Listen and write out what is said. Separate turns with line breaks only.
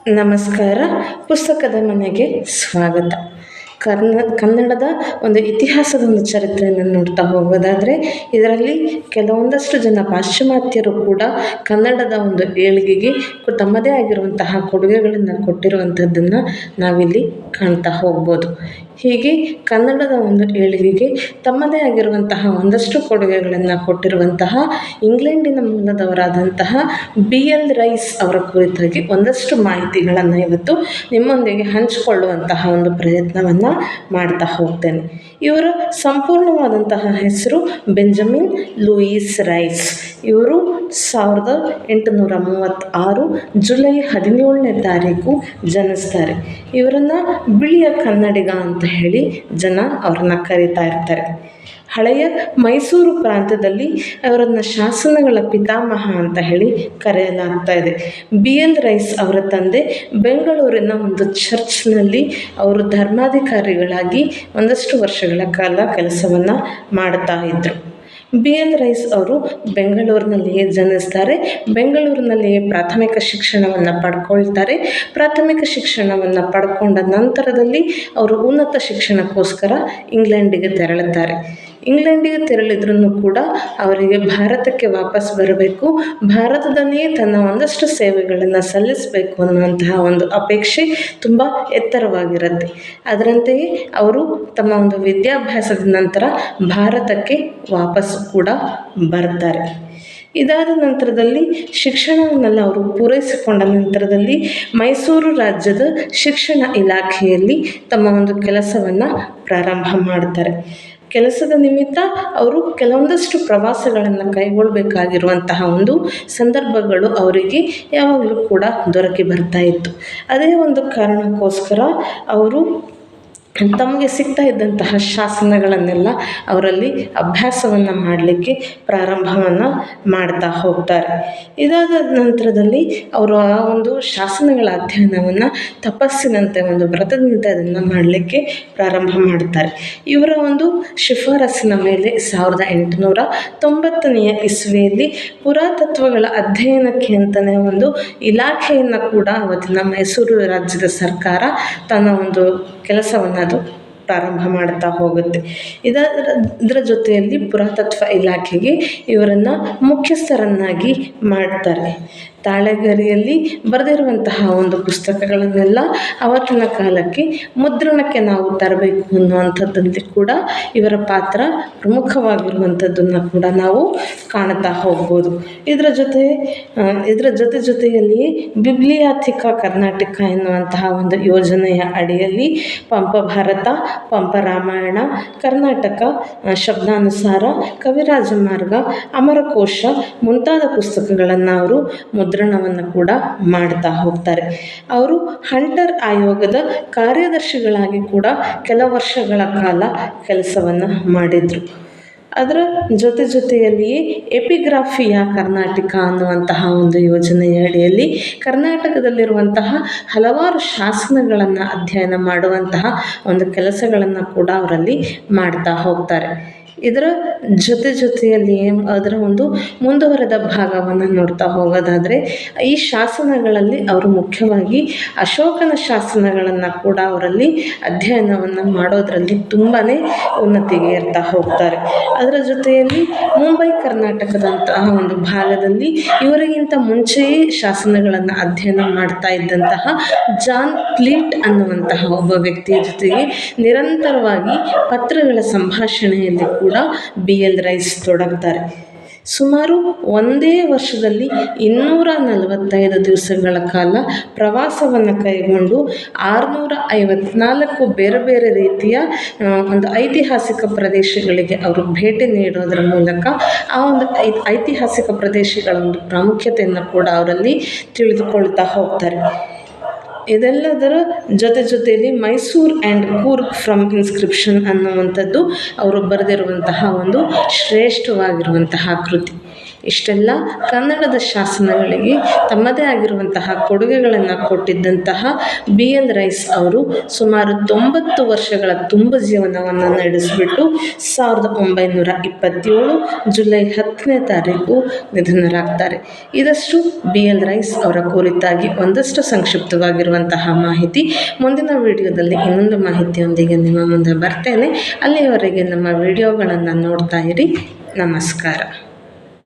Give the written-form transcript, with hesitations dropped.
ನಮಸ್ಕಾರ. ಪುಸ್ತಕದ ಮನೆಗೆ ಸ್ವಾಗತ. ಕನ್ನಡದ ಒಂದು ಇತಿಹಾಸದ ಒಂದು ಚರಿತ್ರೆಯನ್ನು ನೋಡ್ತಾ ಹೋಗೋದಾದರೆ, ಇದರಲ್ಲಿ ಕೆಲವೊಂದಷ್ಟು ಜನ ಪಾಶ್ಚಿಮಾತ್ಯರು ಕೂಡ ಕನ್ನಡದ ಒಂದು ಏಳಿಗೆಗೆ ತಮ್ಮದೇ ಆಗಿರುವಂತಹ ಕೊಡುಗೆಗಳನ್ನು ಕೊಟ್ಟಿರುವಂಥದ್ದನ್ನು ನಾವಿಲ್ಲಿ ಕಾಣ್ತಾ ಹೋಗ್ಬೋದು. ಹೀಗೆ ಕನ್ನಡದ ಒಂದು ಏಳಿಗೆಗೆ ತಮ್ಮದೇ ಆಗಿರುವಂತಹ ಒಂದಷ್ಟು ಕೊಡುಗೆಗಳನ್ನು ಕೊಟ್ಟಿರುವಂತಹ ಇಂಗ್ಲೆಂಡಿನ ಮೂಲದವರಾದಂತಹ BL ರೈಸ್ ಅವರ ಕುರಿತಾಗಿ ಒಂದಷ್ಟು ಮಾಹಿತಿಗಳನ್ನು ಇವತ್ತು ನಿಮ್ಮೊಂದಿಗೆ ಹಂಚಿಕೊಳ್ಳುವಂತಹ ಒಂದು ಪ್ರಯತ್ನವನ್ನು ಮಾಡ್ತಾ ಹೋಗ್ತೇನೆ. ಇವರ ಸಂಪೂರ್ಣವಾದಂತಹ ಹೆಸರು ಬೆಂಜಮಿನ್ ಲೂಯಿಸ್ ರೈಸ್. ಇವರು 1836 ಜುಲೈ 17ನೇ ತಾರೀಕು ಜನಿಸ್ತಾರೆ. ಇವರನ್ನು ಬಿಳಿಯ ಕನ್ನಡಿಗ ಅಂತ ಹೇಳಿ ಜನ ಅವ್ರನ್ನ ಕರೀತಾ ಇರ್ತಾರೆ. ಹಳೆಯ ಮೈಸೂರು ಪ್ರಾಂತ್ಯದಲ್ಲಿ ಅವರನ್ನು ಶಾಸನಗಳ ಪಿತಾಮಹ ಅಂತ ಹೇಳಿ ಕರೆಯಲಾಗ್ತಾ ಇದೆ. BL ರೈಸ್ ಅವರ ತಂದೆ ಬೆಂಗಳೂರಿನ ಒಂದು ಚರ್ಚ್ನಲ್ಲಿ ಅವರು ಧರ್ಮಾಧಿಕಾರಿಗಳಾಗಿ ಒಂದಷ್ಟು ವರ್ಷಗಳ ಕಾಲ ಕೆಲಸವನ್ನು ಮಾಡ್ತಾ ಇದ್ದರು. BL ರೈಸ್ ಅವರು ಬೆಂಗಳೂರಿನಲ್ಲಿಯೇ ಜನಿಸ್ತಾರೆ. ಬೆಂಗಳೂರಿನಲ್ಲಿಯೇ ಪ್ರಾಥಮಿಕ ಶಿಕ್ಷಣವನ್ನು ಪಡ್ಕೊಳ್ತಾರೆ. ಪ್ರಾಥಮಿಕ ಶಿಕ್ಷಣವನ್ನು ಪಡ್ಕೊಂಡ ನಂತರದಲ್ಲಿ ಅವರು ಉನ್ನತ ಶಿಕ್ಷಣಕ್ಕೋಸ್ಕರ ಇಂಗ್ಲೆಂಡಿಗೆ ತೆರಳುತ್ತಾರೆ. ಇಂಗ್ಲೆಂಡಿಗೆ ತೆರಳಿದ್ರೂ ಕೂಡ ಅವರಿಗೆ ಭಾರತಕ್ಕೆ ವಾಪಸ್ ಬರಬೇಕು, ಭಾರತದಲ್ಲಿಯೇ ತನ್ನ ಒಂದಷ್ಟು ಸೇವೆಗಳನ್ನು ಸಲ್ಲಿಸಬೇಕು ಅನ್ನುವಂತಹ ಒಂದು ಅಪೇಕ್ಷೆ ತುಂಬ ಎತ್ತರವಾಗಿರುತ್ತೆ. ಅದರಂತೆಯೇ ಅವರು ತಮ್ಮ ಒಂದು ವಿದ್ಯಾಭ್ಯಾಸದ ನಂತರ ಭಾರತಕ್ಕೆ ವಾಪಸ್ ಕೂಡ ಬರ್ತಾರೆ. ಇದಾದ ನಂತರದಲ್ಲಿ ಶಿಕ್ಷಣವನ್ನೆಲ್ಲ ಅವರು ಪೂರೈಸಿಕೊಂಡ ನಂತರದಲ್ಲಿ ಮೈಸೂರು ರಾಜ್ಯದ ಶಿಕ್ಷಣ ಇಲಾಖೆಯಲ್ಲಿ ತಮ್ಮ ಒಂದು ಕೆಲಸವನ್ನು ಪ್ರಾರಂಭ ಮಾಡ್ತಾರೆ. ಕೆಲಸದ ನಿಮಿತ್ತ ಅವರು ಕೆಲವೊಂದಷ್ಟು ಪ್ರವಾಸಗಳನ್ನು ಕೈಗೊಳ್ಳಬೇಕಾಗಿರುವಂತಹ ಒಂದು ಸಂದರ್ಭಗಳು ಅವರಿಗೆ ಯಾವಾಗಲೂ ಕೂಡ ದೊರಕಿ ಬರ್ತಾ ಇತ್ತು. ಅದೇ ಒಂದು ಕಾರಣಕ್ಕೋಸ್ಕರ ಅವರು ತಮಗೆ ಸಿಗ್ತಾ ಇದ್ದಂತಹ ಶಾಸನಗಳನ್ನೆಲ್ಲ ಅವರಲ್ಲಿ ಅಭ್ಯಾಸವನ್ನು ಮಾಡಲಿಕ್ಕೆ ಪ್ರಾರಂಭವನ್ನು ಮಾಡ್ತಾ ಹೋಗ್ತಾರೆ. ಇದಾದ ನಂತರದಲ್ಲಿ ಅವರು ಆ ಒಂದು ಶಾಸನಗಳ ಅಧ್ಯಯನವನ್ನು ತಪಸ್ಸಿನಂತೆ ಒಂದು ವ್ರತದಂತೆ ಅದನ್ನು ಮಾಡಲಿಕ್ಕೆ ಪ್ರಾರಂಭ ಮಾಡ್ತಾರೆ. ಇವರ ಒಂದು ಶಿಫಾರಸಿನ ಮೇಲೆ 1890ನೇ ಇಸ್ವಿಯಲ್ಲಿ ಪುರಾತತ್ವಗಳ ಅಧ್ಯಯನಕ್ಕೆ ಅಂತಲೇ ಒಂದು ಇಲಾಖೆಯನ್ನು ಕೂಡ ಅವತ್ತಿನ ಮೈಸೂರು ರಾಜ್ಯದ ಸರ್ಕಾರ ತನ್ನ ಒಂದು ಕೆಲಸವನ್ನು ಅದು ಪ್ರಾರಂಭ ಮಾಡ್ತಾ ಹೋಗುತ್ತೆ. ಇದರ ಜೊತೆಯಲ್ಲಿ ಪುರಾತತ್ವ ಇಲಾಖೆಗೆ ಇವರನ್ನು ಮುಖ್ಯಸ್ಥರನ್ನಾಗಿ ಮಾಡ್ತಾರೆ. ತಾಳೆಗರಿಯಲ್ಲಿ ಬರೆದಿರುವಂತಹ ಒಂದು ಪುಸ್ತಕಗಳನ್ನೆಲ್ಲ ಅವತ್ತಿನ ಕಾಲಕ್ಕೆ ಮುದ್ರಣಕ್ಕೆ ನಾವು ತರಬೇಕು ಅನ್ನುವಂಥದ್ದಲ್ಲಿ ಕೂಡ ಇವರ ಪಾತ್ರ ಪ್ರಮುಖವಾಗಿರುವಂಥದ್ದನ್ನು ಕೂಡ ನಾವು ಕಾಣ್ತಾ ಹೋಗ್ಬೋದು. ಇದರ ಜೊತೆಯಲ್ಲಿ ಬಿಬ್ಲಿಯಾಥಿಕಾ ಕರ್ನಾಟಕ ಎನ್ನುವಂತಹ ಒಂದು ಯೋಜನೆಯ ಅಡಿಯಲ್ಲಿ ಪಂಪ ಭಾರತ, ಪಂಪ ರಾಮಾಯಣ, ಕರ್ನಾಟಕ ಶಬ್ದಾನುಸಾರ, ಕವಿರಾಜ ಮಾರ್ಗ, ಅಮರಕೋಶ ಮುಂತಾದ ಪುಸ್ತಕಗಳನ್ನು ಅವರು ಮುದ್ರಣವನ್ನು ಕೂಡ ಮಾಡ್ತಾ ಹೋಗ್ತಾರೆ. ಅವರು ಹಂಟರ್ ಆಯೋಗದ ಕಾರ್ಯದರ್ಶಿಗಳಾಗಿ ಕೂಡ ಕೆಲ ವರ್ಷಗಳ ಕಾಲ ಕೆಲಸವನ್ನು ಮಾಡಿದರು. ಅದರ ಜೊತೆಯಲ್ಲಿಯೇ ಎಪಿಗ್ರಾಫಿಯಾ ಕರ್ನಾಟಕ ಅನ್ನುವಂತಹ ಒಂದು ಯೋಜನೆಯ ಅಡಿಯಲ್ಲಿ ಕರ್ನಾಟಕದಲ್ಲಿರುವಂತಹ ಹಲವಾರು ಶಾಸನಗಳನ್ನು ಅಧ್ಯಯನ ಮಾಡುವಂತಹ ಒಂದು ಕೆಲಸಗಳನ್ನು ಕೂಡ ಅವರಲ್ಲಿ ಮಾಡ್ತಾ ಹೋಗ್ತಾರೆ. ಇದರ ಜೊತೆಯಲ್ಲಿಯೇ ಅದರ ಒಂದು ಮುಂದುವರೆದ ಭಾಗವನ್ನು ನೋಡ್ತಾ ಹೋಗೋದಾದರೆ, ಈ ಶಾಸನಗಳಲ್ಲಿ ಅವರು ಮುಖ್ಯವಾಗಿ ಅಶೋಕನ ಶಾಸನಗಳನ್ನು ಕೂಡ ಅವರಲ್ಲಿ ಅಧ್ಯಯನವನ್ನು ಮಾಡೋದರಲ್ಲಿ ತುಂಬಾ ಉನ್ನತಿಗೆ ಏರ್ತಾ ಹೋಗ್ತಾರೆ. ಅದರ ಜೊತೆಯಲ್ಲಿ ಮುಂಬೈ ಕರ್ನಾಟಕದಂತಹ ಒಂದು ಭಾಗದಲ್ಲಿ ಇವರಿಗಿಂತ ಮುಂಚೆಯೇ ಶಾಸನಗಳನ್ನು ಅಧ್ಯಯನ ಮಾಡ್ತಾ ಇದ್ದಂತಹ ಜಾನ್ ಪ್ಲೀಟ್ ಅನ್ನುವಂತಹ ಒಬ್ಬ ವ್ಯಕ್ತಿಯ ಜೊತೆಗೆ ನಿರಂತರವಾಗಿ ಪತ್ರಗಳ ಸಂಭಾಷಣೆಯಲ್ಲಿ ಕೂಡ BL ರೈಸ್ ತೊಡಗ್ತಾರೆ. ಸುಮಾರು ಒಂದೇ ವರ್ಷದಲ್ಲಿ 245 ದಿವಸಗಳ ಕಾಲ ಪ್ರವಾಸವನ್ನು ಕೈಗೊಂಡು 654 ಬೇರೆ ಬೇರೆ ರೀತಿಯ ಒಂದು ಐತಿಹಾಸಿಕ ಪ್ರದೇಶಗಳಿಗೆ ಅವರು ಭೇಟಿ ನೀಡೋದರ ಮೂಲಕ ಆ ಒಂದು ಐತಿಹಾಸಿಕ ಪ್ರದೇಶಗಳ ಒಂದು ಪ್ರಾಮುಖ್ಯತೆಯನ್ನು ಕೂಡ ಅವರಲ್ಲಿ ತಿಳಿದುಕೊಳ್ತಾ ಹೋಗ್ತಾರೆ. ಇದೆಲ್ಲದರ ಜೊತೆಯಲ್ಲಿ Mysuru and Coorg from inscription ಅನ್ನುವಂಥದ್ದು ಅವರು ಬರೆದಿರುವಂತಹ ಒಂದು ಶ್ರೇಷ್ಠವಾಗಿರುವಂತಹ ಕೃತಿ. ಇಷ್ಟೆಲ್ಲ ಕನ್ನಡದ ಶಾಸನಗಳಿಗೆ ತಮ್ಮದೇ ಆಗಿರುವಂತಹ ಕೊಡುಗೆಗಳನ್ನು ಕೊಟ್ಟಿದ್ದಂತಹ BL ರೈಸ್ ಅವರು ಸುಮಾರು 90 ವರ್ಷಗಳ ತುಂಬ ಜೀವನವನ್ನು ನಡೆಸಿಬಿಟ್ಟು 1927 ಜುಲೈ 10ನೇ ತಾರೀಕು ನಿಧನರಾಗ್ತಾರೆ. ಇದಷ್ಟು BL ರೈಸ್ ಅವರ ಕುರಿತಾಗಿ ಒಂದಷ್ಟು ಸಂಕ್ಷಿಪ್ತವಾಗಿರುವಂತಹ ಮಾಹಿತಿ. ಮುಂದಿನ ವಿಡಿಯೋದಲ್ಲಿ ಇನ್ನೊಂದು ಮಾಹಿತಿಯೊಂದಿಗೆ ನಿಮ್ಮ ಮುಂದೆ ಬರ್ತೇನೆ. ಅಲ್ಲಿಯವರೆಗೆ ನಮ್ಮ ವಿಡಿಯೋಗಳನ್ನು ನೋಡ್ತಾ ಇರಿ. ನಮಸ್ಕಾರ.